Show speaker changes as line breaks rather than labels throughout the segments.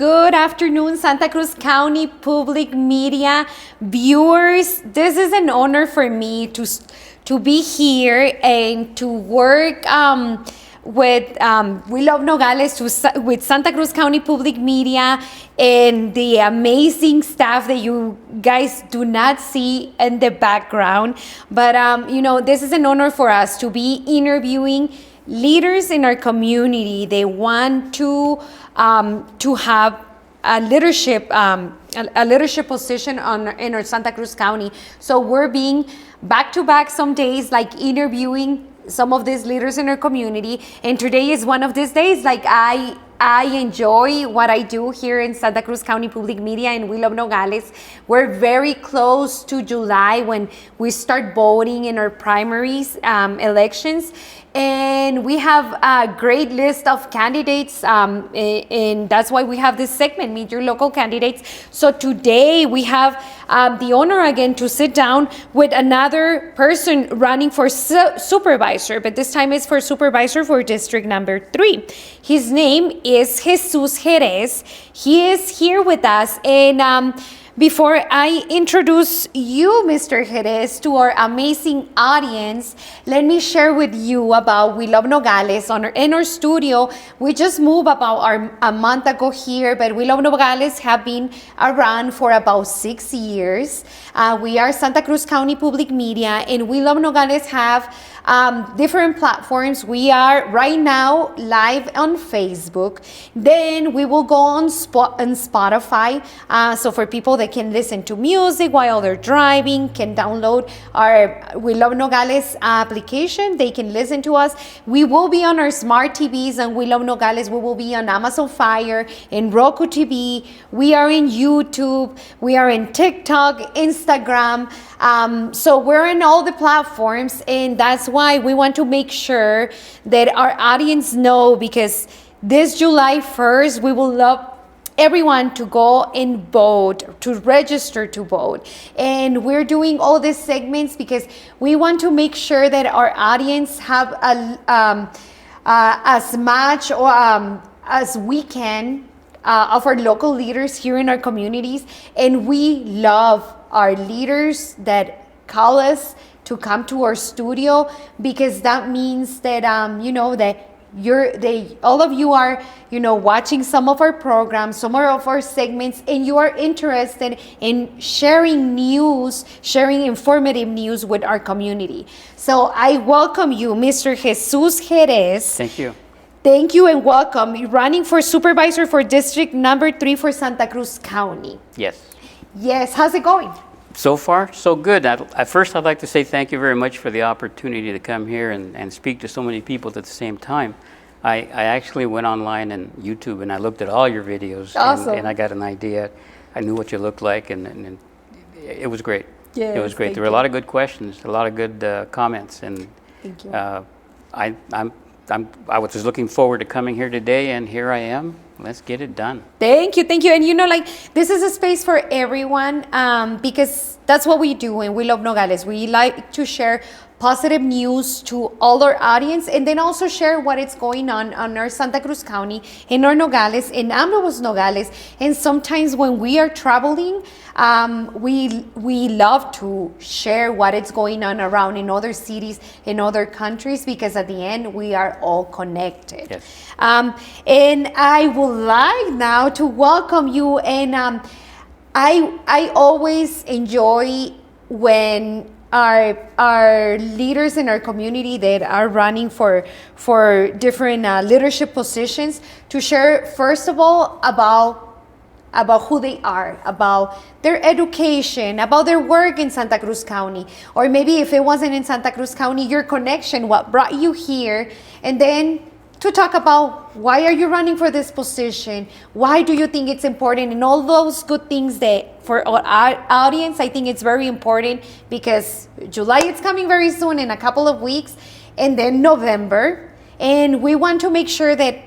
Good afternoon, Santa Cruz County Public Media viewers. This is an honor for me to be here and to work with We Love Nogales, with Santa Cruz County Public Media and the amazing staff that you guys do not see in the background. But this is an honor for us to be interviewing leaders in our community. They want to have a leadership position in our Santa Cruz County. So we're being back to back some days, like interviewing some of these leaders in our community. And today is one of these days. Like I enjoy what I do here in Santa Cruz County Public Media and We Love Nogales. We're very close to July when we start voting in our primaries elections. And we have a great list of candidates, and that's why we have this segment, Meet Your Local Candidates. So today we have the honor again to sit down with another person running for supervisor, but this time it's for supervisor for District Number 3. His name is Jesus Jerez. He is here with us, and before I introduce you, Mr. Jerez, to our amazing audience, let me share with you about We Love Nogales. In our studio, we just moved about a month ago here, but We Love Nogales have been around for about 6 years. We are Santa Cruz County Public Media, and We Love Nogales have different platforms. We are right now live on Facebook. Then we will go on Spotify. So for people that can listen to music while they're driving, can download our We Love Nogales application. They can listen to us. We will be on our smart TVs and We Love Nogales. We will be on Amazon Fire, in Roku TV. We are in YouTube. We are in TikTok, Instagram. So we're in all the platforms, and that's why we want to make sure that our audience know, because this July 1st, we will love everyone to go and vote, to register to vote. And we're doing all these segments because we want to make sure that our audience have as much as we can of our local leaders here in our communities. And we love our leaders that call us to come to our studio, because that means that that all of you are watching some of our programs, some of our segments, and you are interested in sharing informative news with our community. So I welcome you, Mr. Jesus Jerez.
Thank you.
Thank you and welcome. You're running for supervisor for District Number 3 for Santa Cruz County.
Yes.
Yes, how's it going?
So far, so good. At first, I'd like to say thank you very much for the opportunity to come here and speak to so many people at the same time. I actually went online and YouTube and I looked at all your videos.
Awesome.
And I got an idea. I knew what you looked like, and it was great.
Yes,
it was great. There were a lot of good questions, a lot of good comments, and
thank you.
I was just looking forward to coming here today, and here I am. Let's get it done.
Thank you. And this is a space for everyone, because that's what we do and We Love Nogales. We like to share positive news to all our audience, and then also share what is going on our Santa Cruz County, in our Nogales, in Ambos Nogales. And sometimes when we are traveling, we love to share what is going on around in other cities, in other countries, because at the end we are all connected.
Yes.
And I would like now to welcome you. And I always enjoy when our leaders in our community that are running for different leadership positions to share, first of all, about who they are, about their education, about their work in Santa Cruz County, or maybe if it wasn't in Santa Cruz County, your connection, what brought you here, and then to talk about why are you running for this position, why do you think it's important, and all those good things that for our audience, I think it's very important, because July is coming very soon, in a couple of weeks, and then November, and we want to make sure that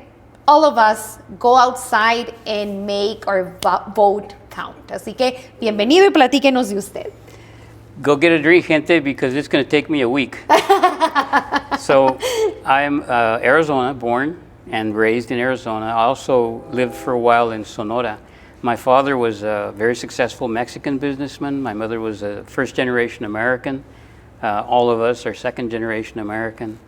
all of us go outside and make our vote count. Así que bienvenido y platíquenos de usted.
Go get a drink, gente, because it's going to take me a week. So I'm Arizona born, and raised in Arizona. I also lived for a while in Sonora. My father was a very successful Mexican businessman. My mother was a first-generation American. All of us are second-generation American.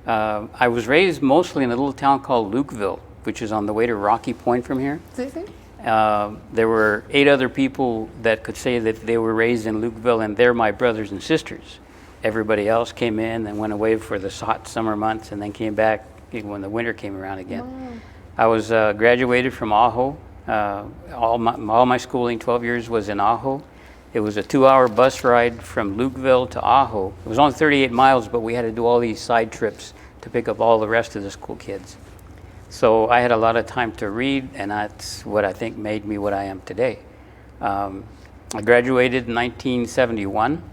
I was raised mostly in a little town called Lukeville, which is on the way to Rocky Point from here. There were 8 other people that could say that they were raised in Lukeville, and they're my brothers and sisters. Everybody else came in and went away for the hot summer months and then came back when the winter came around again. Wow. I was graduated from Ajo. All my schooling, 12 years, was in Ajo. It was a 2-hour bus ride from Lukeville to Ajo. It was only 38 miles, but we had to do all these side trips to pick up all the rest of the school kids. So I had a lot of time to read, and that's what I think made me what I am today. I graduated in 1971.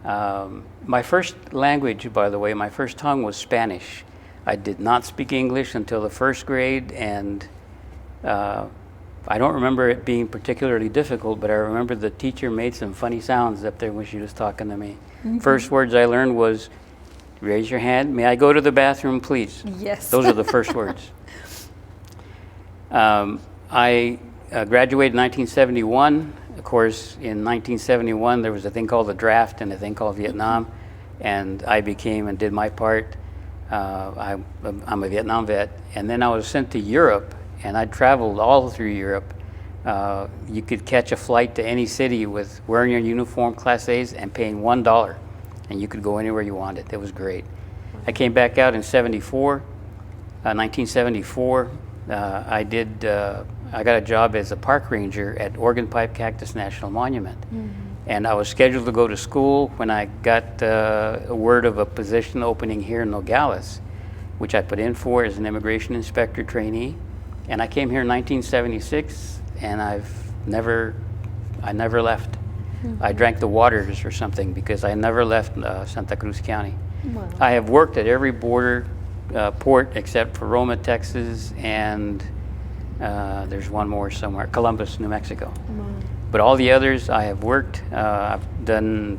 My first language, by the way, my first tongue was Spanish. I did not speak English until the 1st grade, and I don't remember it being particularly difficult, but I remember the teacher made some funny sounds up there when she was talking to me. First words I learned was, raise your hand, may I go to the bathroom, please?
Yes.
Those are the first words. I graduated in 1971. Of course, in 1971, there was a thing called the draft and a thing called Vietnam, and I became and did my part. I'm a Vietnam vet, and then I was sent to Europe, and I traveled all through Europe. You could catch a flight to any city with wearing your uniform, Class A's, and paying $1, and you could go anywhere you wanted. It was great. I came back out in 1974. I got a job as a park ranger at Organ Pipe Cactus National Monument. And I was scheduled to go to school when I got a word of a position opening here in Nogales, which I put in for as an immigration inspector trainee. And I came here in 1976, and I never left. I drank the waters or something because I never left Santa Cruz County. Wow. I have worked at every border port except for Roma, Texas, and there's one more somewhere, Columbus, New Mexico. Wow. But all the others I have worked. I've done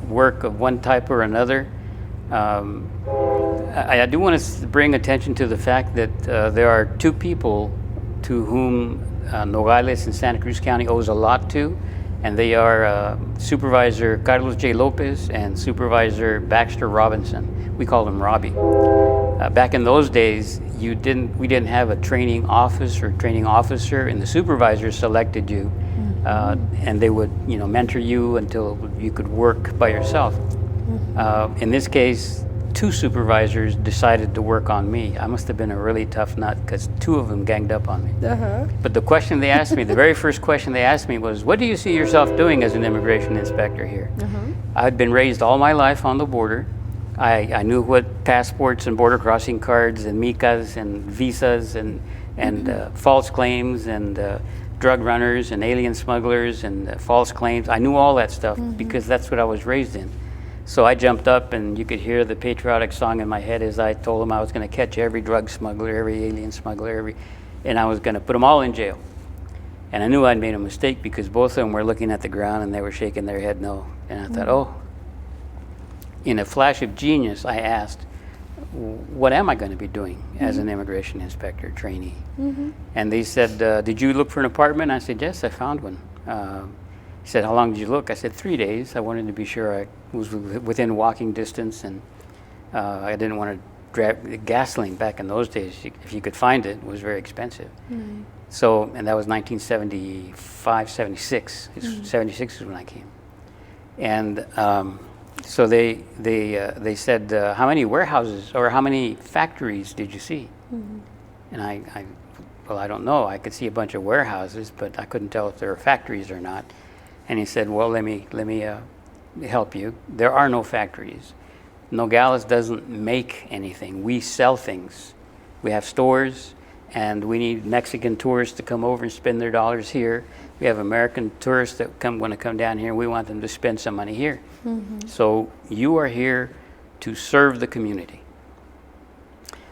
work of one type or another. I do want to bring attention to the fact that there are 2 people to whom Nogales and Santa Cruz County owes a lot to, and they are Supervisor Carlos J. Lopez and Supervisor Baxter Robinson. We call him Robbie. Back in those days, we didn't have a training office or training officer, and the supervisors selected you, and they would mentor you until you could work by yourself. In this case, 2 supervisors decided to work on me. I must have been a really tough nut because 2 of them ganged up on me. But the question they asked me, the very first question they asked me was, what do you see yourself doing as an immigration inspector here? I had been raised all my life on the border. I knew what passports and border crossing cards and micas and visas and false claims and drug runners and alien smugglers and false claims. I knew all that stuff because that's what I was raised in. So I jumped up, and you could hear the patriotic song in my head as I told them I was going to catch every drug smuggler, every alien smuggler, and I was going to put them all in jail. And I knew I'd made a mistake because both of them were looking at the ground and they were shaking their head no. And I thought, oh. In a flash of genius, I asked, what am I going to be doing as an immigration inspector trainee? And they said, did you look for an apartment? I said, yes, I found one. He said, how long did you look? I said, 3 days. I wanted to be sure I was within walking distance, and I didn't want to drive gasoline back in those days. If you could find it, it was very expensive. So, and that was 1975, 76. 76 is when I came. And so they said, how many warehouses or how many factories did you see? And well, I don't know. I could see a bunch of warehouses, but I couldn't tell if there were factories or not. And he said, well, let me help you. There are no factories. Nogales doesn't make anything. We sell things. We have stores, and we need Mexican tourists to come over and spend their dollars here. We have American tourists that want to come down here, and we want them to spend some money here. So you are here to serve the community.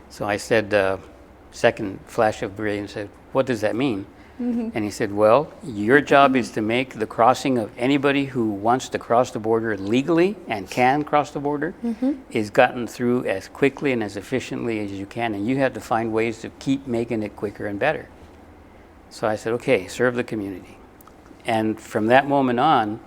So I said, second flash of brilliance, said, what does that mean? And he said, well, your job is to make the crossing of anybody who wants to cross the border legally and can cross the border is gotten through as quickly and as efficiently as you can. And you have to find ways to keep making it quicker and better. So I said, okay, serve the community. And from that moment on,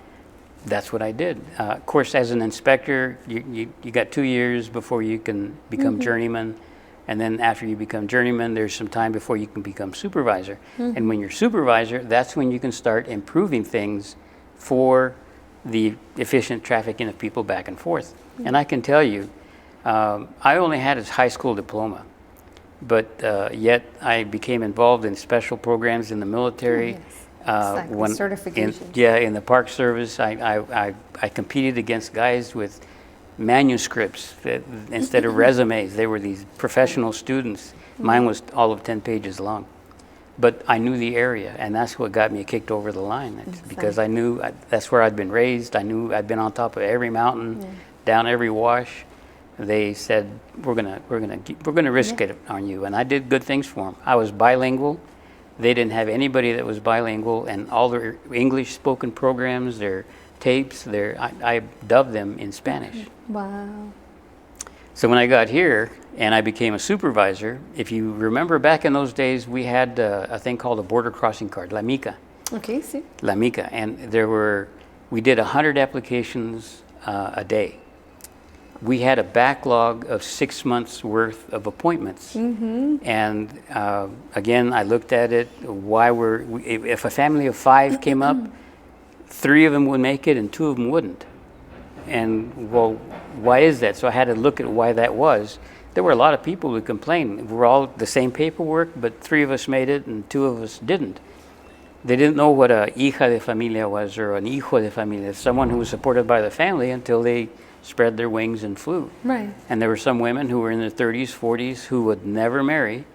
that's what I did. Of course, as an inspector, you got 2 years before you can become journeyman. And then after you become journeyman, there's some time before you can become supervisor. And when you're supervisor, that's when you can start improving things for the efficient trafficking of people back and forth. And I can tell you, I only had a high school diploma, but yet I became involved in special programs in the military.
Certification.
In the Park Service, I competed against guys with manuscripts instead of resumes. They were these professional students. Mine was all of 10 pages long. But I knew the area, and that's what got me kicked over the line. Because I knew that's where I'd been raised. I knew I'd been on top of every mountain, down every wash. They said, we're gonna risk it on you, and I did good things for them. I was bilingual. They didn't have anybody that was bilingual, and all their English spoken programs, their tapes, I dubbed them in Spanish.
Wow.
So when I got here and I became a supervisor, if you remember back in those days, we had a thing called a border crossing card, La Mica.
Okay, sí.
La Mica, and we did 100 applications a day. We had a backlog of 6 months worth of appointments. And again, I looked at it, if a family of 5 came up, 3 of them would make it and 2 of them wouldn't. And well, why is that? So I had to look at why that was. There were a lot of people who complained. We're all the same paperwork, but 3 of us made it and 2 of us didn't. They didn't know what a hija de familia was or an hijo de familia, someone who was supported by the family until they spread their wings and flew.
Right.
And there were some women who were in their 30s, 40s, who would never marry,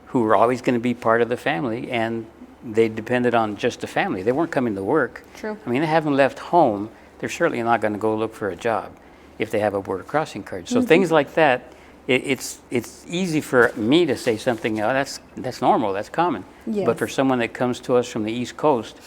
who were always going to be part of the family, and they depended on just the family. They weren't coming to work.
True.
I mean, they haven't left home. They're certainly not going to go look for a job if they have a border crossing card. So things like that, it's easy for me to say something, oh, that's normal, that's common.
Yes.
But for someone that comes to us from the East Coast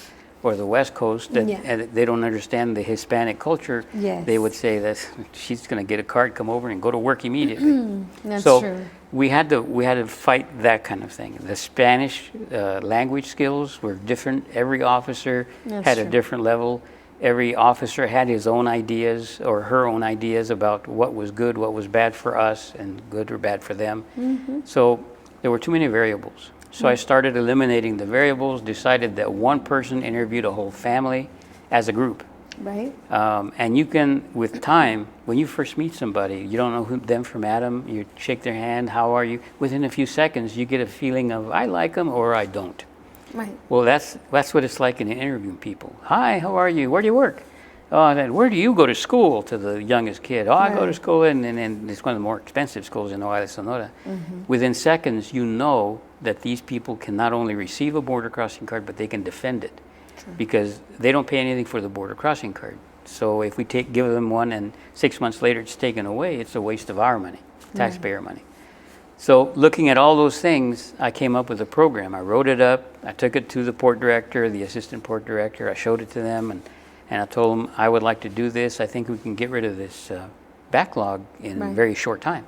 or the West Coast, and they don't understand the Hispanic culture, they would say that she's going to get a card, come over and go to work immediately.
That's
so
true.
we had to fight that kind of thing. The Spanish language skills were different. Every officer had a different level. Every officer had his own ideas or her own ideas about what was good, what was bad for us, and good or bad for them. So there were too many variables. So I started eliminating the variables, decided that one person interviewed a whole family as a group.
Right.
And you can, with time, when you first meet somebody, you don't know them from Adam, you shake their hand, how are you? Within a few seconds, you get a feeling of, I like them or I don't.
Right.
Well, that's what it's like in interviewing people. Hi, how are you? Where do you work? Oh, then where do you go to school? To the youngest kid. Oh, I go to school, and it's one of the more expensive schools in Nogales, Sonora. Within seconds, you know that these people can not only receive a border crossing card, but they can defend it. Because they don't pay anything for the border crossing card. So if we give them one and 6 months later it's taken away, it's a waste of our money, taxpayer money. So looking at all those things, I came up with a program. I wrote it up. I took it to the port director, the assistant port director. I showed it to them, and I told them I would like to do this. I think we can get rid of this backlog in a very short time.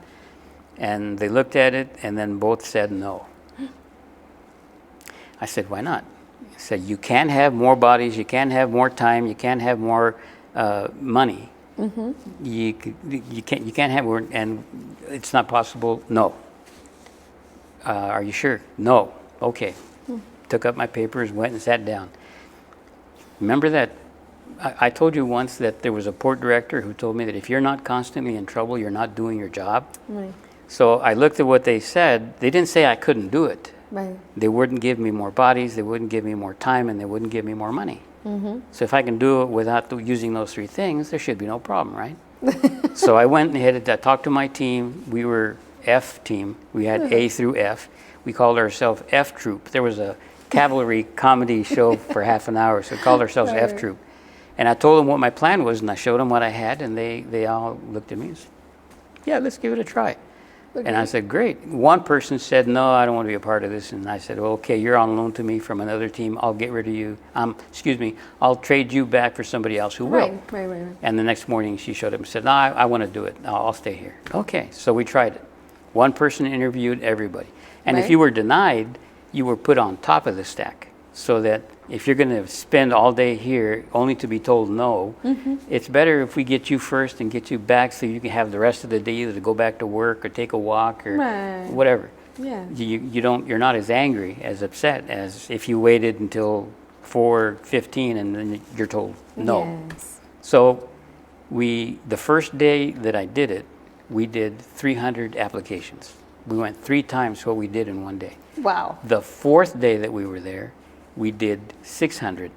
And they looked at it, and then both said no. I said, why not? I said, you can't have more bodies, you can't have more time, you can't have more money. You can't have more, and it's not possible. No. Are you sure? No. Okay. Took up my papers, went and sat down. Remember that I told you once that there was a port director who told me that if you're not constantly in trouble, you're not doing your job.
Right.
So I looked at what they said. They didn't say I couldn't do it.
Right.
They wouldn't give me more bodies, they wouldn't give me more time, and they wouldn't give me more money. So if I can do it without using those 3 things, there should be no problem, right? So I went ahead and talked to my team. We were F team. We had A through F. We called ourselves F Troop. There was a cavalry comedy show for half an hour, so we called ourselves F Troop. And I told them what my plan was, and I showed them what I had, and they all looked at me and said, yeah, let's give it a try. And I said, great. One person said, no, I don't want to be a part of this. And I said, well, okay, you're on loan to me from another team. I'll get rid of you. Excuse me, I'll trade you back for somebody else who will.
Right.
And the next morning she showed up and said, no, I want to do it. I'll stay here. Okay, so we tried it. One person interviewed everybody. And if you were denied, you were put on top of the stack. So that if you're going to spend all day here only to be told no, it's better if we get you first and get you back so you can have the rest of the day either to go back to work or take a walk or whatever.
Yeah.
You're not as angry, as upset as if you waited until 4:15 and then you're told no.
Yes.
So the first day that I did it, we did 300 applications. We went 3 times what we did in one day.
Wow.
The 4th day that we were there, we did 600.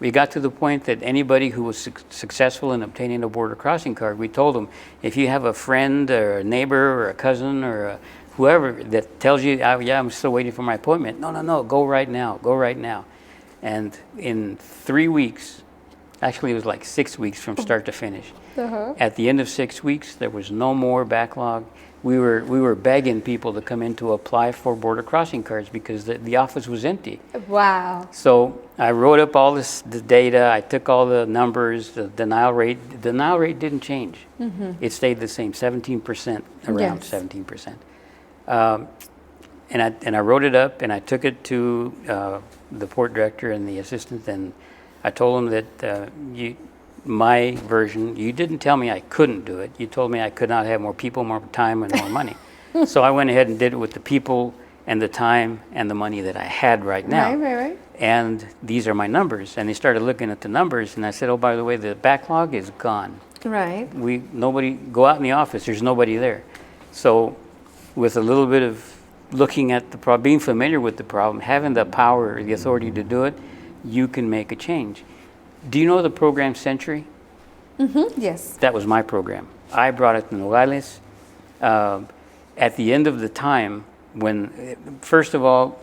We got to the point that anybody who was successful in obtaining a border crossing card, we told them, if you have a friend or a neighbor or a cousin or whoever that tells you, oh, yeah, I'm still waiting for my appointment. No, go right now. And in 3 weeks, actually it was like 6 weeks from start to finish. At the end of 6 weeks, there was no more backlog. We were begging people to come in to apply for border crossing cards because the office was empty.
Wow.
So I wrote up all the data. I took all the numbers, the denial rate. The denial rate didn't change. It stayed the same, 17%, around 17%. And I wrote it up and I took it to the port director and the assistant, and I told them that my version, you didn't tell me I couldn't do it. You told me I could not have more people, more time, and more money. So I went ahead and did it with the people and the time and the money that I had right now.
Right.
And these are my numbers. And they started looking at the numbers, and I said, oh, by the way, the backlog is gone.
Right.
Nobody, go out in the office, there's nobody there. So with a little bit of looking at the problem, being familiar with the problem, having the power or the authority to do it, you can make a change. Do you know the program Century?
Yes.
That was my program. I brought it to Nogales. At the end of the time, first of all,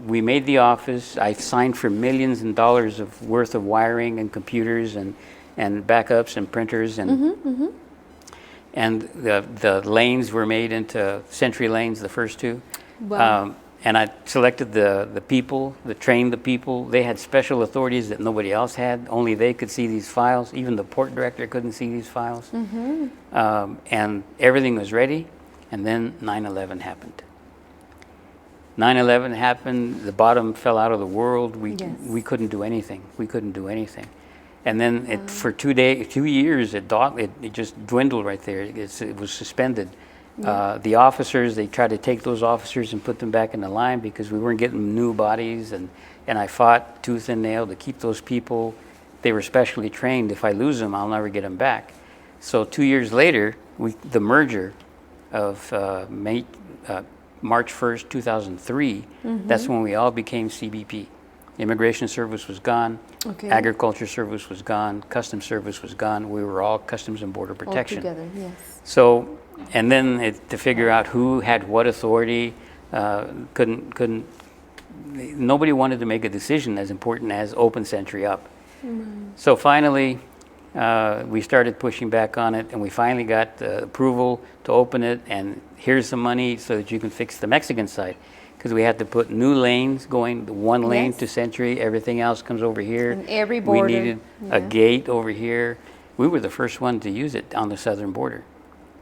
we made the office. I signed for millions and dollars worth of wiring and computers and backups and printers and the lanes were made into Century lanes, the first 2.
Wow.
And I selected the people, trained the people. They had special authorities that nobody else had. Only they could see these files. Even the port director couldn't see these files. And everything was ready. And then 9/11 happened. 9/11 happened. The bottom fell out of the world. We couldn't do anything. And then for 2 years, it just dwindled right there. It was suspended. The officers, they tried to take those officers and put them back in the line because we weren't getting new bodies, and I fought tooth and nail to keep those people. They were specially trained. If I lose them, I'll never get them back. So 2 years later, the merger of March 1st, 2003, that's when we all became CBP. Immigration Service was gone, Agriculture Service was gone, Customs Service was gone. We were all Customs and Border Protection.
All together, yes.
So, and then to figure out who had what authority, nobody wanted to make a decision as important as open Century up. So finally, we started pushing back on it, and we finally got approval to open it, and here's the money so that you can fix the Mexican side. Because we had to put new lanes going, one lane to Century, everything else comes over here.
And every border.
We needed a gate over here. We were the first one to use it on the southern border.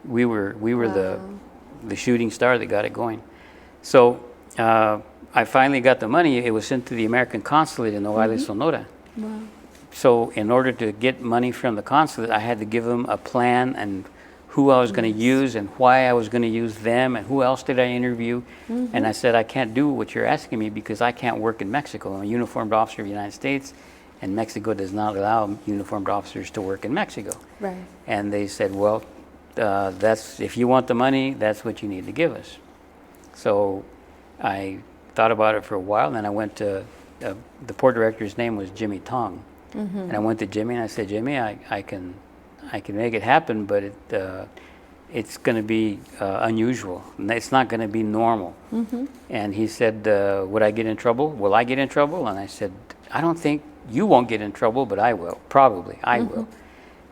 We were the shooting star that got it going. So I finally got the money. It was sent to the American consulate in Nogales, Sonora.
Wow.
So in order to get money from the consulate, I had to give them a plan and who I was going to use and why I was going to use them and who else did I interview. And I said, I can't do what you're asking me because I can't work in Mexico. I'm a uniformed officer of the United States, and Mexico does not allow uniformed officers to work in Mexico.
Right.
And they said, well, if you want the money, that's what you need to give us. So I thought about it for a while, and then I went to, the port director's name was Jimmy Tong. And I went to Jimmy and I said, Jimmy, I can make it happen, but it's going to be unusual. It's not going to be normal. And he said, would I get in trouble? Will I get in trouble? And I said, I don't think you won't get in trouble, but I will. Probably, I will.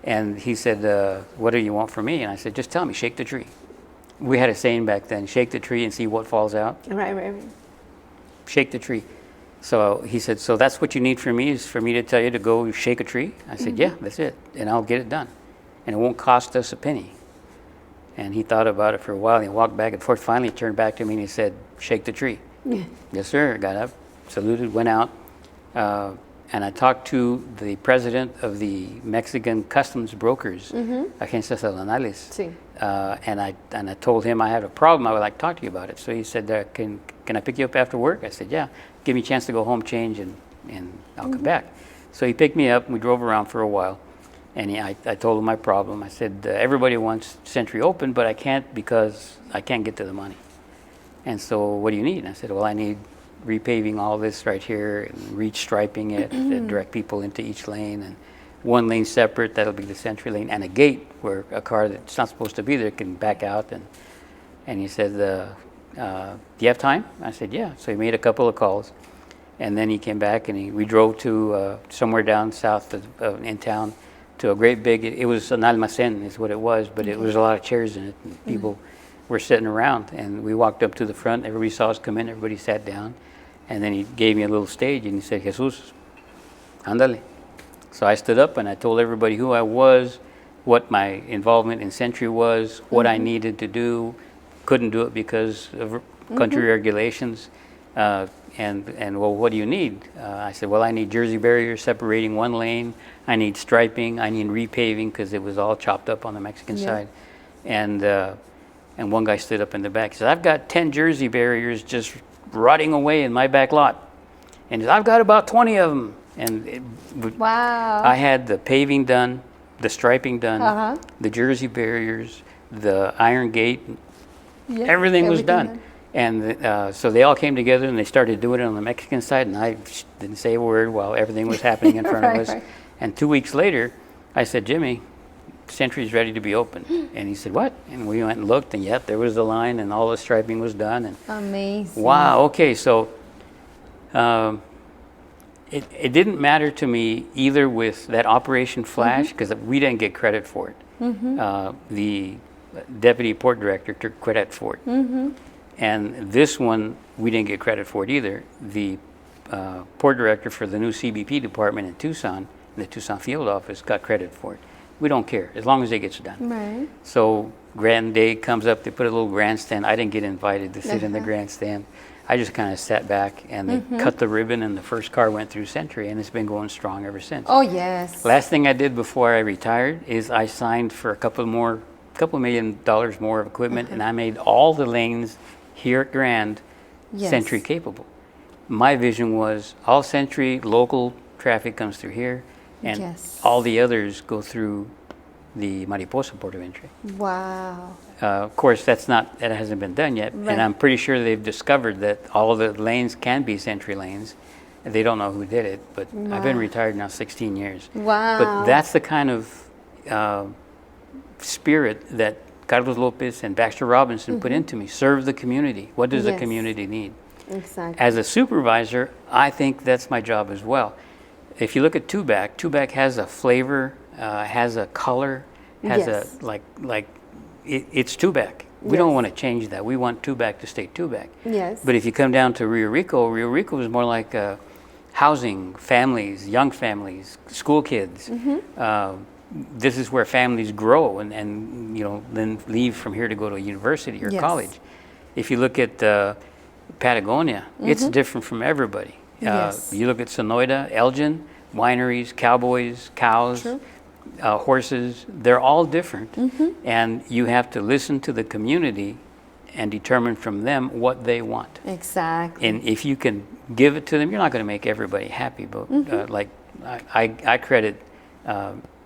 And he said, what do you want from me? And I said, just tell me, shake the tree. we had a saying back then, shake the tree and see what falls out.
Right.
Shake the tree. So he said, so that's what you need from me, is for me to tell you to go shake a tree? I said, yeah, that's it, and I'll get it done. And it won't cost us a penny. And he thought about it for a while, and he walked back and forth. Finally, he turned back to me and he said, shake the tree. Yes, sir. Got up, saluted, went out. And I talked to the president of the Mexican Customs Brokers, Agencias Aduanales.
Sí.
And I told him I had a problem. I would like to talk to you about it. So he said, can I pick you up after work? I said, yeah. Give me a chance to go home, change, and I'll come back. So he picked me up, and we drove around for a while. And I told him my problem. I said, everybody wants Century open, but I can't because I can't get to the money. And so what do you need? And I said, well, I need repaving all this right here, and re-striping it, and direct people into each lane, and one lane separate, that'll be the Century lane, and a gate where a car that's not supposed to be there can back out. And he said, do you have time? I said, yeah. So he made a couple of calls, and then he came back, and we drove to somewhere down south in town, to a great big, it was an almacén is what it was, but it was a lot of chairs in it, and people were sitting around. And we walked up to the front, everybody saw us come in, everybody sat down, and then he gave me a little stage, and he said, Jesus, ándale. So I stood up, and I told everybody who I was, what my involvement in Century was, what I needed to do, couldn't do it because of country regulations, and well, what do you need? I said, well, I need Jersey barriers separating one lane, I need striping, I need repaving because it was all chopped up on the Mexican side. And one guy stood up in the back. He said, I've got 10 Jersey barriers just rotting away in my back lot. And he said, I've got about 20 of them. And
Wow.
I had the paving done, the striping done, the Jersey barriers, the iron gate, everything was done. And so they all came together and they started doing it on the Mexican side, and I didn't say a word while everything was happening in front of us.
Right.
And 2 weeks later, I said, Jimmy, Century's ready to be open. And he said, what? And we went and looked, and yep, there was the line, and all the striping was done. And
amazing.
wow, okay, so it didn't matter to me either with that Operation Flash, because we didn't get credit for it. The deputy port director took credit for it. And this one, we didn't get credit for it either. The port director for the new CBP department in Tucson, the Tucson field office, got credit for it. We don't care, as long as it gets done.
Right.
So Grand Day comes up, they put a little grandstand. I didn't get invited to sit in the grandstand. I just kind of sat back, and they cut the ribbon, and the first car went through Century, and it's been going strong ever since.
Oh, yes.
Last thing I did before I retired is I signed for a couple $2 million more of equipment, and I made all the lanes here at Grand Century capable. My vision was all Century local traffic comes through here, and all the others go through the Mariposa port of entry.
Wow.
Of course, that hasn't been done yet, and I'm pretty sure they've discovered that all of the lanes can be Century lanes. They don't know who did it, but I've been retired now 16 years.
Wow.
But that's the kind of spirit that Carlos Lopez and Baxter Robinson put into me. Serve the community. What does the community need?
Exactly.
As a supervisor, I think that's my job as well. If you look at Tubac has a flavor, has a color, has a it's Tubac. We don't want to change that. We want Tubac to stay Tubac.
Yes.
But if you come down to Rio Rico is more like housing, families, young families, school kids. This is where families grow and then leave from here to go to a university or college. If you look at Patagonia, it's different from everybody. You look at Sonoyta, Elgin, wineries, cowboys, cows, horses, they're all different. And you have to listen to the community and determine from them what they want.
Exactly.
And if you can give it to them, you're not going to make everybody happy. But like I credit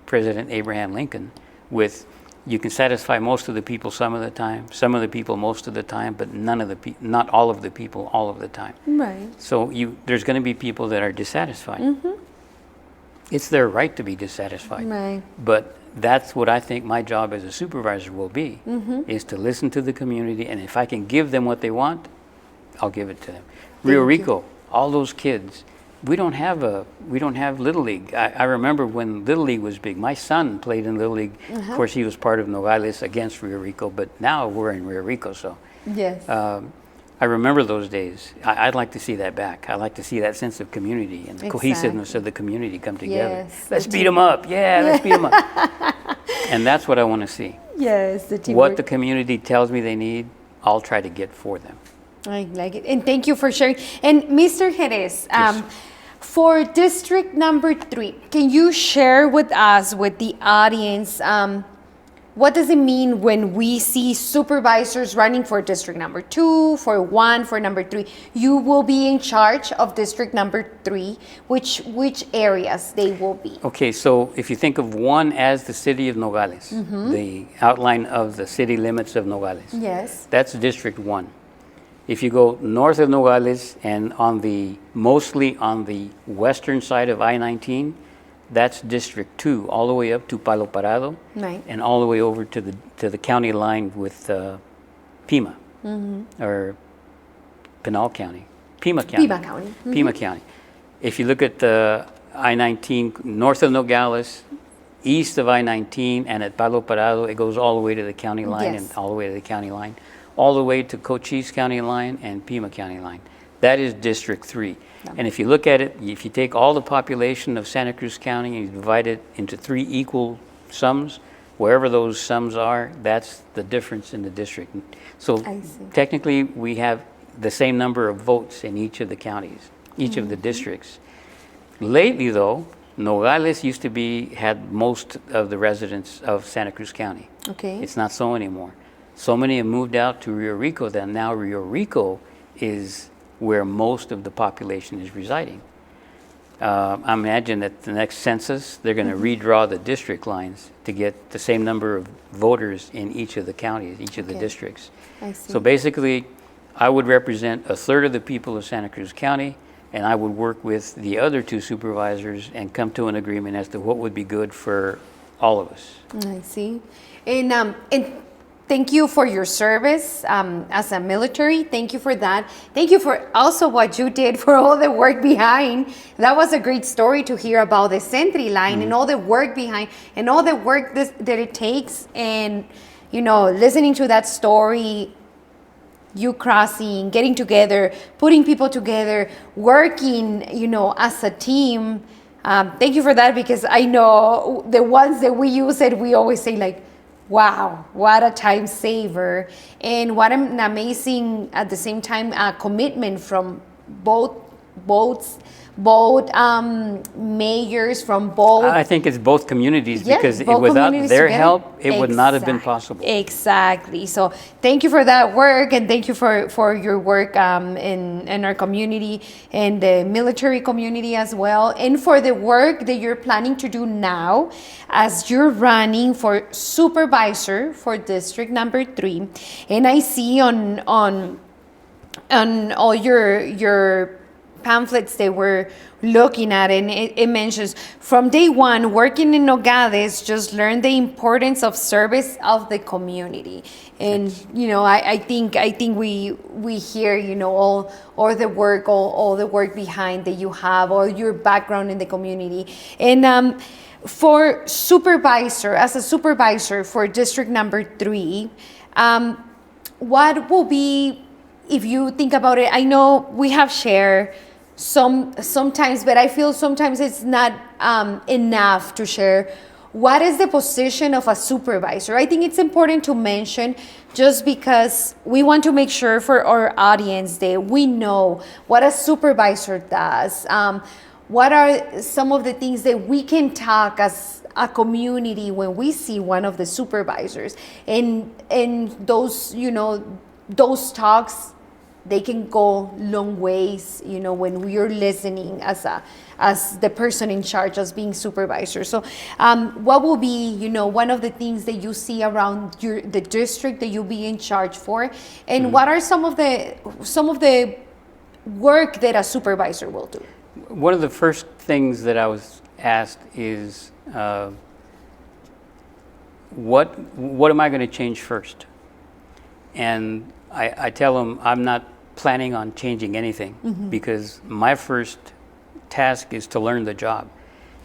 President Abraham Lincoln with, you can satisfy most of the people some of the time, some of the people most of the time, but not all of the people all of the time.
Right.
So there's going to be people that are dissatisfied. It's their right to be dissatisfied.
Right.
But that's what I think my job as a supervisor will be, is to listen to the community, and if I can give them what they want, I'll give it to them. Rio Rico, all those kids, we don't have Little League. I remember when Little League was big. My son played in Little League. Of course, he was part of Nogales against Rio Rico, but now we're in Rio Rico, so.
Yes.
I remember those days. I'd like to see that back. I'd like to see that sense of community and the cohesiveness of the community come together.
Yes,
let's beat them up. Yeah, let's beat them up. And that's what I want to see.
Yes, the teamwork.
What the community tells me they need, I'll try to get for them.
I like it. And thank you for sharing. And Mr. Jerez,
Yes.
for District number 3, can you share with us, with the audience, what does it mean when we see supervisors running for District number 2, for 1, for number 3? You will be in charge of District number 3. Which areas they will be?
Okay, so if you think of 1 as the city of Nogales, the outline of the city limits of Nogales,
Yes.
that's District 1. If you go north of Nogales and mostly on the western side of I-19, that's District 2, all the way up to Palo Parado,
Right.
and all the way over to the county line with Pima, or Pinal County, Pima County.
Pima County.
Pima County. If you look at the I-19 north of Nogales, east of I-19, and at Palo Parado, it goes all the way to the county line
Yes.
and all the way to the county line, all the way to Cochise County line and Pima County line. That is District 3. And if you look at it, if you take all the population of Santa Cruz County and you divide it into 3 equal sums, wherever those sums are, that's the difference in the district. So
I see.
technically, we have the same number of votes in each of the counties, each of the districts. Lately, though, Nogales used to had most of the residents of Santa Cruz County.
Okay.
It's not so anymore. So many have moved out to Rio Rico that now Rio Rico is where most of the population is residing. I imagine that the next census, they're going to redraw the district lines to get the same number of voters in each of the counties, each of the districts.
I see.
So basically, I would represent 1/3 of the people of Santa Cruz County, and I would work with the other 2 supervisors and come to an agreement as to what would be good for all of us.
I see. And thank you for your service as a military. Thank you for that. Thank you for also what you did for all the work behind. That was a great story to hear about the Sentry line and all the work behind and all the work that it takes. And, listening to that story, you crossing, getting together, putting people together, working, as a team. Thank you for that, because I know the ones that we use it, we always say like, wow, what a time saver, and what an amazing, at the same time, commitment from both mayors, from both.
I think it's both communities,
Yes,
because
both
without
communities
their
together.
help, it would not have been possible.
Exactly. So thank you for that work, and thank you for your work in our community and the military community as well, and for the work that you're planning to do now as you're running for supervisor for District number 3. And I see on all your pamphlets they were looking at, and it mentions from day 1 working in Nogales, just learn the importance of service of the community. And I think we hear all the work, all the work behind that you have, all your background in the community. And for supervisor, as a supervisor for District number 3, what will be, if you think about it, I know we have shared sometimes, but I feel sometimes it's not enough to share. What is the position of a supervisor? I think it's important to mention, just because we want to make sure for our audience that we know what a supervisor does. What are some of the things that we can talk as a community when we see one of the supervisors? And those, those talks, they can go long ways, when we are listening as the person in charge, as being supervisor. So what will be, one of the things that you see around the district that you'll be in charge for? And what are some of the work that a supervisor will do?
One of the first things that I was asked is, what am I going to change first? And I tell them I'm not planning on changing anything, because my first task is to learn the job.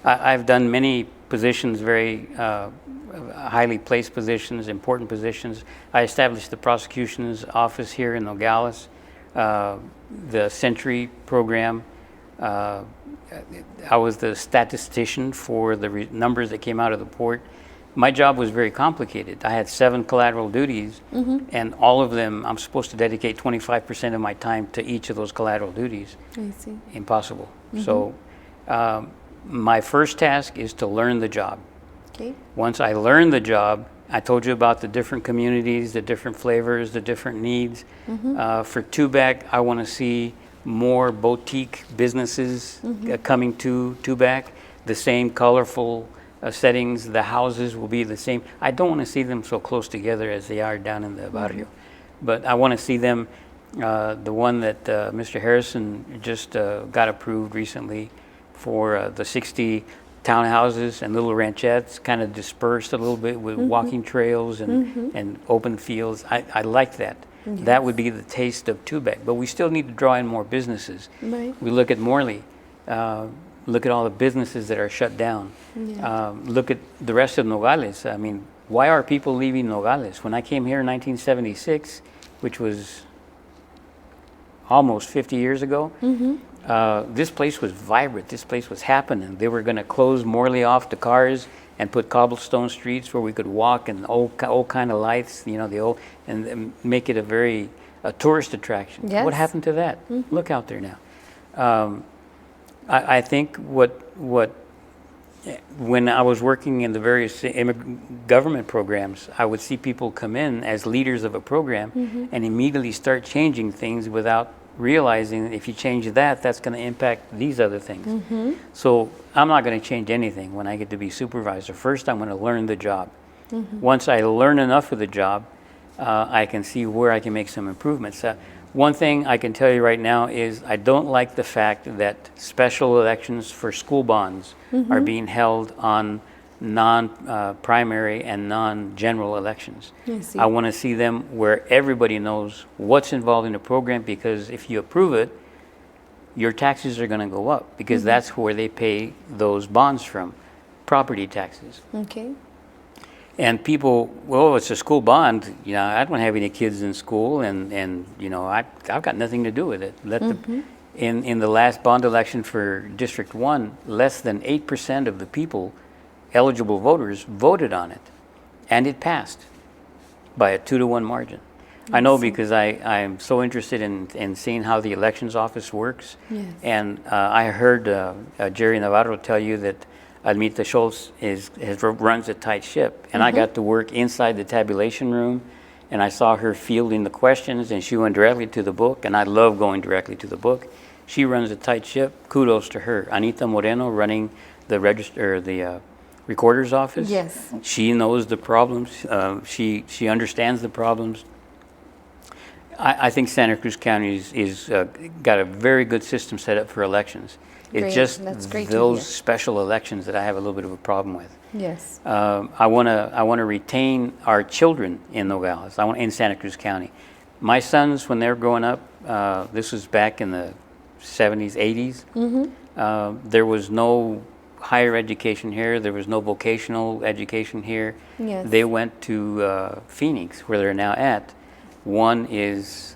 I've done many positions, very highly placed positions, important positions. I established the prosecution's office here in Nogales, the Century program. I was the statistician for the numbers that came out of the port. My job was very complicated. I had 7 collateral duties, and all of them, I'm supposed to dedicate 25% of my time to each of those collateral duties.
I see.
Impossible. So my first task is to learn the job.
Okay.
Once I learn the job, I told you about the different communities, the different flavors, the different needs. For Tubac, I want to see more boutique businesses coming to Tubac, the same colorful settings, the houses will be the same. I don't want to see them so close together as they are down in the barrio, but I want to see them, the one that Mr. Harrison just got approved recently for the 60 townhouses and little ranchettes, kind of dispersed a little bit with walking trails and open fields. I like that.
Yes.
That would be the taste of Tubac, but we still need to draw in more businesses.
Right.
We look at Morley, look at all the businesses that are shut down.
Yeah.
Look at the rest of Nogales. I mean, why are people leaving Nogales? When I came here in 1976, which was almost 50 years ago, this place was vibrant. This place was happening. They were going to close Morley off to cars and put cobblestone streets where we could walk and old kind of lights, you know, the old, and make it a tourist attraction.
Yes.
What happened to that? Look out there now. I think when I was working in the various government programs, I would see people come in as leaders of a program and immediately start changing things without realizing that if you change that, that's going to impact these other things. So I'm not going to change anything when I get to be supervisor. First, I'm going to learn the job. Once I learn enough of the job, I can see where I can make some improvements. One thing I can tell you right now is I don't like the fact that special elections for school bonds are being held on non-primary and non-general elections. I want to see them where everybody knows what's involved in the program, because if you approve it, your taxes are going to go up, because that's where they pay those bonds from, property taxes.
Okay.
And people, well, it's a school bond. You know, I don't have any kids in school, and you know, I've got nothing to do with it. In the last bond election for District 1, less than 8% of the people, eligible voters, voted on it, and it passed by a 2-to-1 margin. I know, because I'm so interested in seeing how the elections office works.
Yes.
And I heard Jerry Navarro tell you that Almita Schultz runs a tight ship, and I got to work inside the tabulation room, and I saw her fielding the questions, and she went directly to the book, and I love going directly to the book. She runs a tight ship. Kudos to her. Anita Moreno running the recorder's office.
Yes.
She knows the problems. She understands the problems. I think Santa Cruz County is got a very good system set up for elections. It's
Great.
just
That's great to
those
hear.
special elections that I have a little bit of a problem with.
Yes.
I want to retain our children in Nogales. In Santa Cruz County. My sons, when they were growing up, this was back in the 70s, 80s. There was no higher education here. There was no vocational education here.
Yes.
They went to Phoenix, where they're now at. One is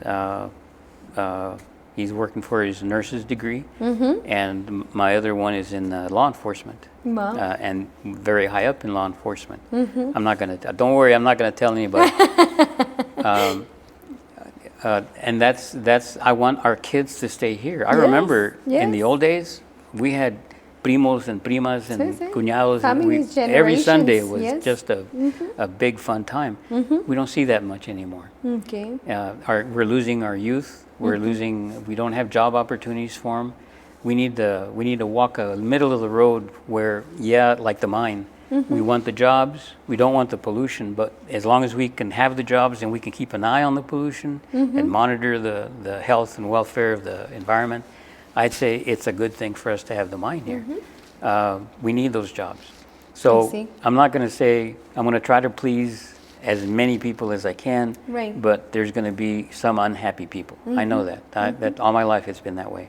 he's working for his nurse's degree, and my other one is in law enforcement.
Wow.
And very high up in law enforcement. I'm not going to. Don't worry, I'm not going to tell anybody. And that's. I want our kids to stay here. I remember in the old days we had primos and primas and cuñados.
Families,
every Sunday was
generations,
just a big fun time. We don't see that much anymore.
Okay.
We're losing our youth. We're losing. We don't have job opportunities for them. We need to walk a middle of the road where, like the mine, we want the jobs. We don't want the pollution, but as long as we can have the jobs and we can keep an eye on the pollution and monitor the health and welfare of the environment, I'd say it's a good thing for us to have the mine here. We need those jobs. So I'm not going to say, I'm going to try to please as many people as I can,
Right.
but there's going to be some unhappy people. I know that. That all my life it's been that way.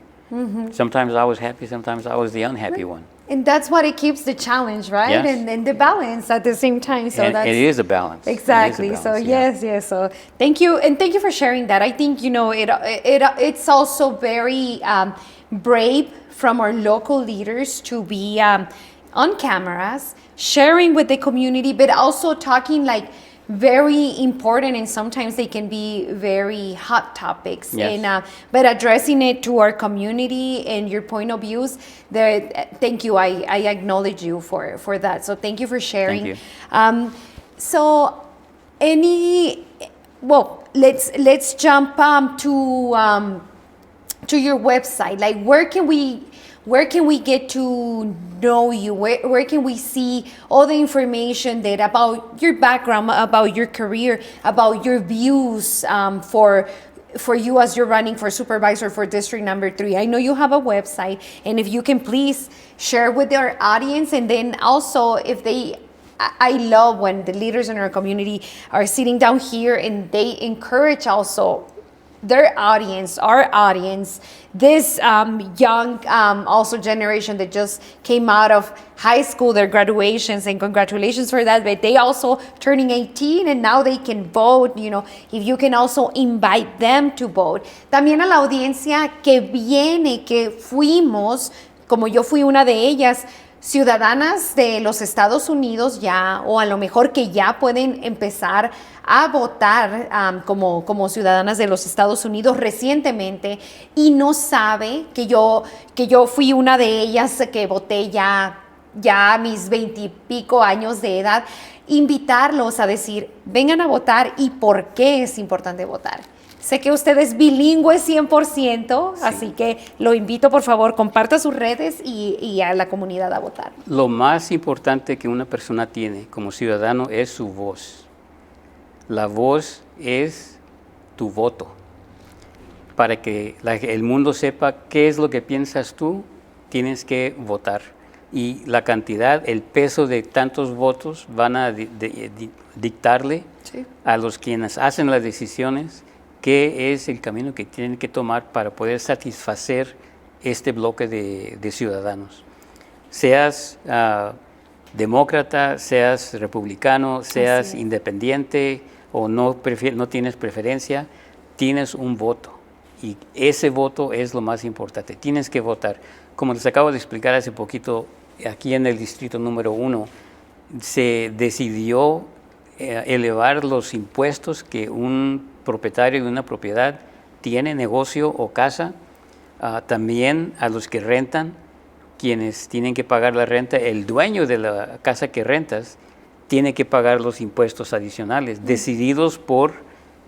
Sometimes I was happy, sometimes I was the unhappy one.
And that's what it keeps the challenge, right?
Yes.
And the balance at the same time. So
And
that's
it is a balance. It is a
exactly.
balance,
So
yeah.
yes. So thank you, and thank you for sharing that. I think it's also very brave from our local leaders to be on cameras, sharing with the community, but also talking like very important, and sometimes they can be very hot topics.
Yes.
And but addressing it to our community and your point of views, thank you. I acknowledge you for that. So thank you for sharing.
Thank you.
So let's jump to your website. Like, where can we get to know you? Where can we see all the information that about your background, about your career, about your views for you as you're running for supervisor for district number 3? I know you have a website, and if you can please share with our audience, and then also if I love when the leaders in our community are sitting down here and they encourage also their audience, our audience, this young also generation that just came out of high school, their graduations, and congratulations for that. But they also turning 18 and now they can vote. If you can also invite them to vote. También a la audiencia que viene, que fuimos, como yo fui una de ellas, ciudadanas de los Estados Unidos ya, o a lo mejor que ya pueden empezar a votar como ciudadanas de los Estados Unidos recientemente, y no sabe que yo fui una de ellas que voté ya a mis 20 y pico años de edad. Invitarlos a decir, vengan a votar y por qué es importante votar. Sé que usted es bilingüe 100%, sí. Así que lo invito, por favor, comparta sus redes y a la comunidad a votar.
Lo más importante que una persona tiene como ciudadano es su voz. La voz es tu voto. Para que el mundo sepa qué es lo que piensas tú, tienes que votar. Y la cantidad, el peso de tantos votos van a dictarle sí. A los quienes hacen las decisiones qué es el camino que tienen que tomar para poder satisfacer este bloque de ciudadanos. Seas demócrata, seas republicano, seas independiente o no tienes preferencia, tienes un voto. Y ese voto es lo más importante. Tienes que votar. Como les acabo de explicar hace poquito, aquí en el distrito número 1, se decidió elevar los impuestos que un propietario de una propiedad tiene, negocio o casa, también a los que rentan, quienes tienen que pagar la renta. El dueño de la casa que rentas tiene que pagar los impuestos adicionales, decididos por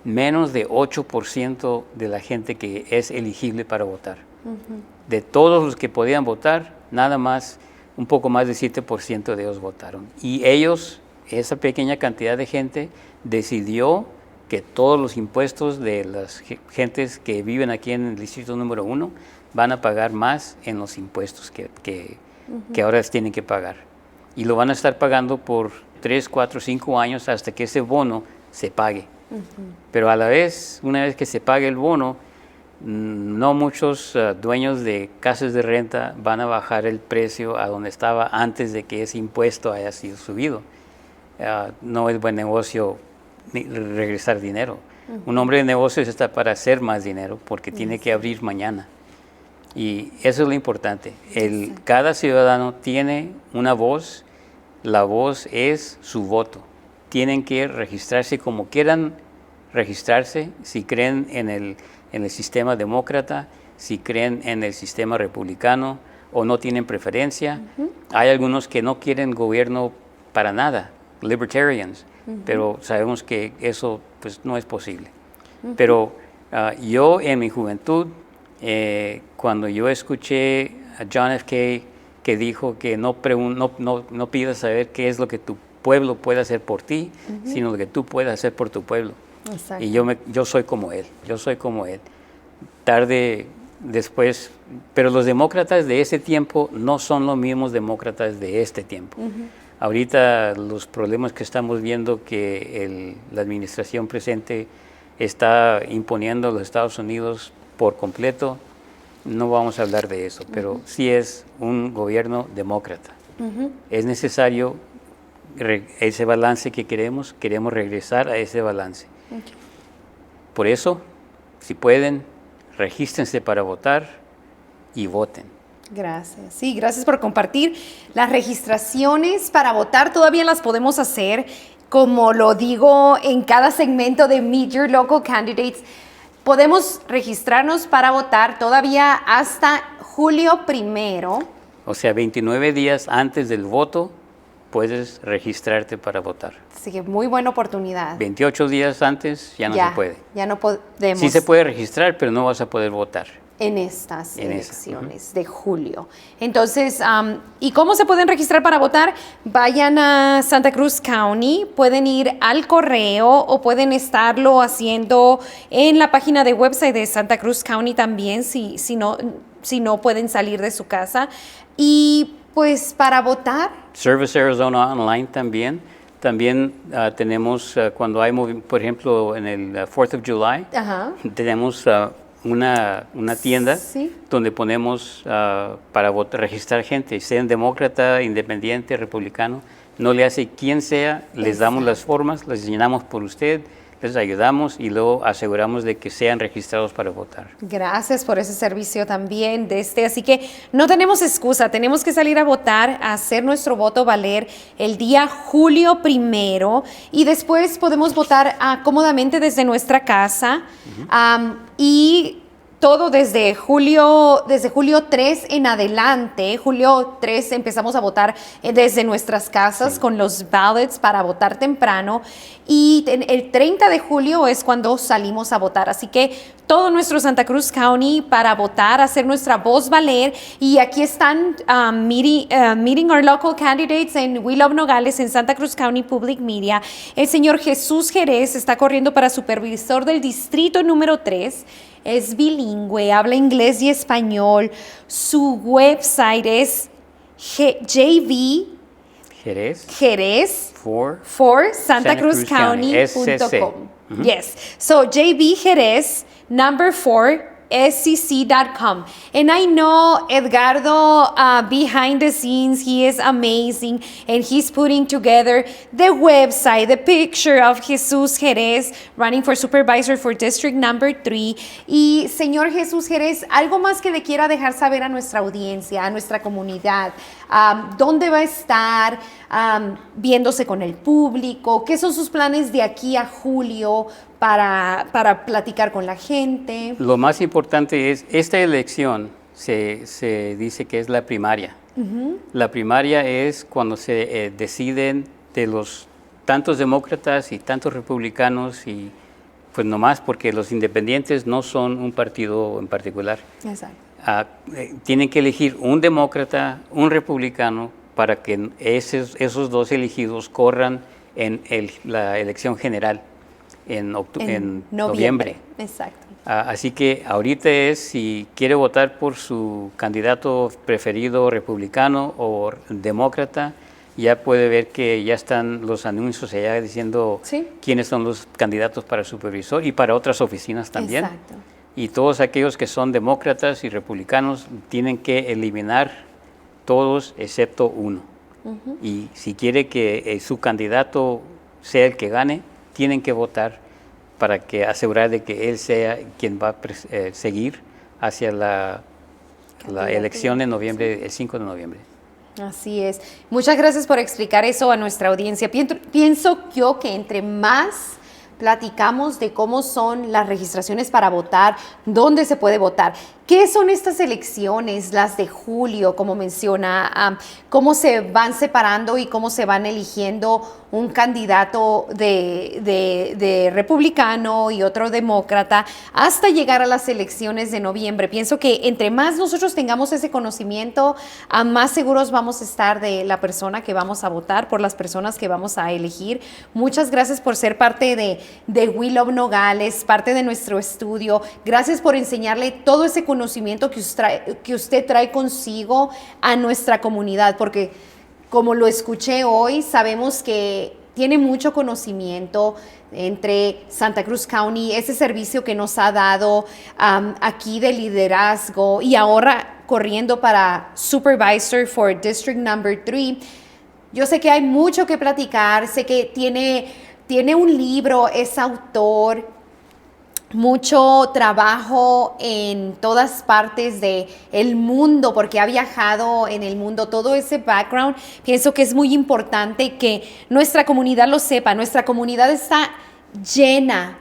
menos de 8% de la gente que es elegible para votar. De todos los que podían votar, nada más, un poco más de 7% de ellos votaron. Y ellos, esa pequeña cantidad de gente, decidió que todos los impuestos de las gentes que viven aquí en el distrito número 1 van a pagar más en los impuestos que ahora tienen que pagar. Y lo van a estar pagando por 3, 4, 5 años hasta que ese bono se pague. Pero a la vez, una vez que se pague el bono, no muchos dueños de casas de renta van a bajar el precio a donde estaba antes de que ese impuesto haya sido subido. No es buen negocio regresar dinero. Un hombre de negocios está para hacer más dinero porque tiene que abrir mañana. Y eso es lo importante. Cada ciudadano tiene una voz. La voz es su voto. Tienen que registrarse como quieran registrarse, si creen en el sistema demócrata, si creen en el sistema republicano o no tienen preferencia. Hay algunos que no quieren gobierno para nada, libertarians, pero sabemos que eso pues, no es posible. Pero yo en mi juventud, cuando yo escuché a John F. K. que dijo que no pidas saber qué es lo que tu pueblo puede hacer por ti, sino lo que tú puedes hacer por tu pueblo. Exacto. Y yo soy como él, Tarde después, pero los demócratas de ese tiempo no son los mismos demócratas de este tiempo. Ahorita los problemas que estamos viendo que la administración presente está imponiendo a los Estados Unidos por completo, no vamos a hablar de eso, pero sí es un gobierno demócrata. Es necesario ese balance que queremos regresar a ese balance. Por eso, si pueden, regístrense para votar y voten.
Gracias. Sí, gracias por compartir. Las registraciones para votar todavía las podemos hacer, como lo digo en cada segmento de Meet Your Local Candidates. Podemos registrarnos para votar todavía hasta julio 1.
O sea, 29 días antes del voto puedes registrarte para votar.
Así que muy buena oportunidad.
28 días antes ya no se puede.
Ya no podemos.
Sí se puede registrar, pero no vas a poder votar.
En estas elecciones de julio. Entonces, ¿y cómo se pueden registrar para votar? Vayan a Santa Cruz County, pueden ir al correo o pueden estarlo haciendo en la página de website de Santa Cruz County también, si no pueden salir de su casa. Y pues para votar.
Service Arizona Online también. También tenemos, cuando hay, por ejemplo, en el 4th of July, tenemos una tienda donde ponemos para registrar gente, sean demócrata, independiente, republicano, no le hace quien sea, les damos las formas, las llenamos por usted, les ayudamos y luego aseguramos de que sean registrados para votar. Gracias por ese servicio también,
Así que no tenemos excusa, tenemos que salir a votar, a hacer nuestro voto valer el día julio 1 y después podemos votar cómodamente desde nuestra casa y todo desde julio 3 en adelante. Julio 3 empezamos a votar desde nuestras casas con los ballots para votar temprano. Y el 30 de julio es cuando salimos a votar. Así que todo nuestro Santa Cruz County para votar, hacer nuestra voz valer. Y aquí están meeting our local candidates en We Love Nogales en Santa Cruz County Public Media. El señor Jesús Jerez está corriendo para supervisor del distrito número 3. Es bilingüe, habla inglés y español. Su website es Jerez for Santa Cruz County.com. Yes. So JB Jerez, number 4, SCC.com. And I know Edgardo, behind the scenes, he is amazing, and he's putting together the website, the picture of Jesús Jerez running for supervisor for district number 3. Y señor Jesús Jerez, algo más que le quiera dejar saber a nuestra audiencia, a nuestra comunidad, dónde va a estar viéndose con el público, qué son sus planes de aquí a julio para platicar con la gente.
Lo más importante es, esta elección se dice que es la primaria. La primaria es cuando se deciden de los tantos demócratas y tantos republicanos, y pues nomás porque los independientes no son un partido en particular.
Exacto.
Tienen que elegir un demócrata, un republicano, para que esos dos elegidos corran en la elección general en noviembre.
Exacto.
Así que ahorita si quiere votar por su candidato preferido, republicano o demócrata, ya puede ver que ya están los anuncios allá diciendo quiénes son los candidatos para supervisor y para otras oficinas también.
Exacto.
Y todos aquellos que son demócratas y republicanos tienen que eliminar todos excepto uno. Y si quiere que su candidato sea el que gane, tienen que votar para que asegurar de que él sea quien va a seguir hacia la elección en noviembre, el 5 de noviembre.
Así es. Muchas gracias por explicar eso a nuestra audiencia. Pienso yo que entre más platicamos de cómo son las registraciones para votar, dónde se puede votar, qué son estas elecciones, las de julio, como menciona, cómo se van separando y cómo se van eligiendo un candidato de republicano y otro demócrata hasta llegar a las elecciones de noviembre. Pienso que entre más nosotros tengamos ese conocimiento, más seguros vamos a estar de la persona que vamos a votar, por las personas que vamos a elegir. Muchas gracias por ser parte de We Love Nogales, parte de nuestro estudio. Gracias por enseñarle todo ese conocimiento que usted trae consigo a nuestra comunidad, porque como lo escuché hoy, sabemos que tiene mucho conocimiento entre Santa Cruz County, ese servicio que nos ha dado aquí de liderazgo y ahora corriendo para Supervisor for District Number 3. Yo sé que hay mucho que platicar, sé que tiene un libro, es autor, mucho trabajo en todas partes del mundo, porque ha viajado en el mundo, todo ese background. Pienso que es muy importante que nuestra comunidad lo sepa. Nuestra comunidad está llena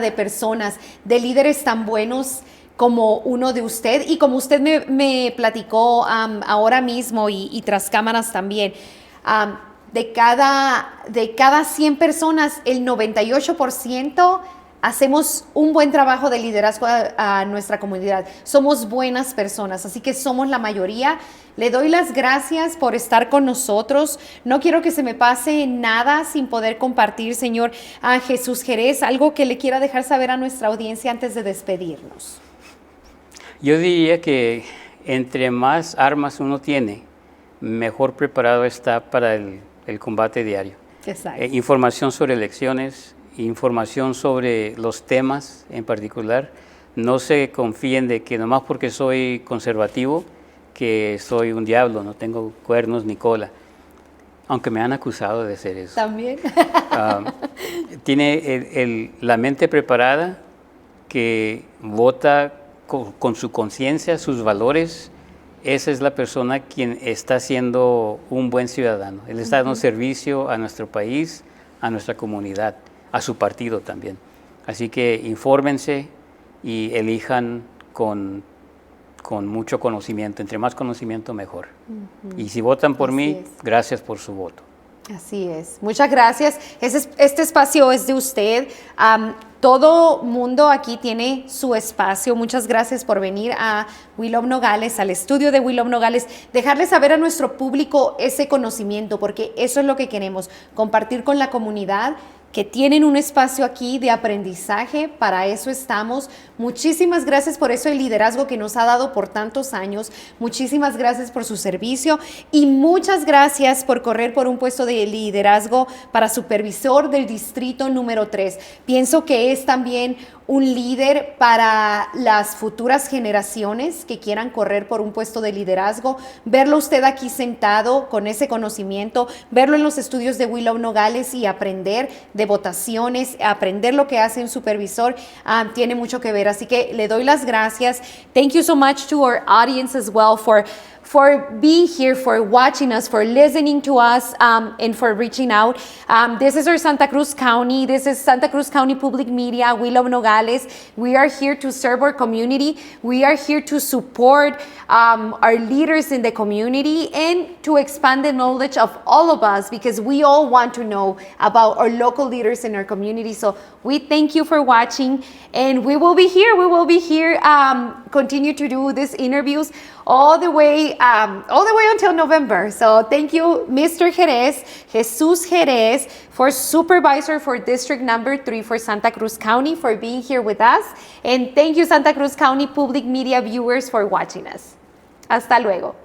de personas, de líderes tan buenos como uno de usted, y como usted me platicó ahora mismo y tras cámaras también. De cada 100 personas, el 98% hacemos un buen trabajo de liderazgo a nuestra comunidad. Somos buenas personas, así que somos la mayoría. Le doy las gracias por estar con nosotros. No quiero que se me pase nada sin poder compartir, señor Jesús Jerez, algo que le quiera dejar saber a nuestra audiencia antes de despedirnos.
Yo diría que entre más armas uno tiene, mejor preparado está para el combate diario.
Exacto.
Información sobre elecciones, información sobre los temas en particular. No se confíen de que nomás porque soy conservativo, que soy un diablo, no tengo cuernos ni cola. Aunque me han acusado de ser eso.
También.
Tiene la mente preparada, que vota con su conciencia, sus valores. Esa es la persona quien está siendo un buen ciudadano. Él está dando servicio a nuestro país, a nuestra comunidad, a su partido también. Así que infórmense y elijan con mucho conocimiento. Entre más conocimiento, mejor. Y si votan por mí, gracias por su voto.
Así es. Muchas gracias. Este espacio es de usted. Todo mundo aquí tiene su espacio. Muchas gracias por venir a We Love Nogales, al estudio de We Love Nogales. Dejarles saber a nuestro público ese conocimiento, porque eso es lo que queremos, compartir con la comunidad que tienen un espacio aquí de aprendizaje. Para eso estamos. Muchísimas gracias por eso, el liderazgo que nos ha dado por tantos años. Muchísimas gracias por su servicio y muchas gracias por correr por un puesto de liderazgo para supervisor del distrito número 3. Pienso que es también un líder para las futuras generaciones que quieran correr por un puesto de liderazgo. Verlo usted aquí sentado con ese conocimiento, verlo en los estudios de We Love Nogales y aprender de votaciones, aprender lo que hace un supervisor, tiene mucho que ver. Así que le doy las gracias. Thank you so much to our audience as well for being here, for watching us, for listening to us, and for reaching out. This is our Santa Cruz County. This is Santa Cruz County Public Media. We Love Nogales. We are here to serve our community. We are here to support our leaders in the community and to expand the knowledge of all of us, because we all want to know about our local leaders in our community. So we thank you for watching, and we will be here. We will be here, continue to do these interviews all the way until November. So thank you, Mr. Jerez, Jesus Jerez, for Supervisor for District Number 3 for Santa Cruz County, for being here with us. And thank you, Santa Cruz County Public Media viewers, for watching us. Hasta luego.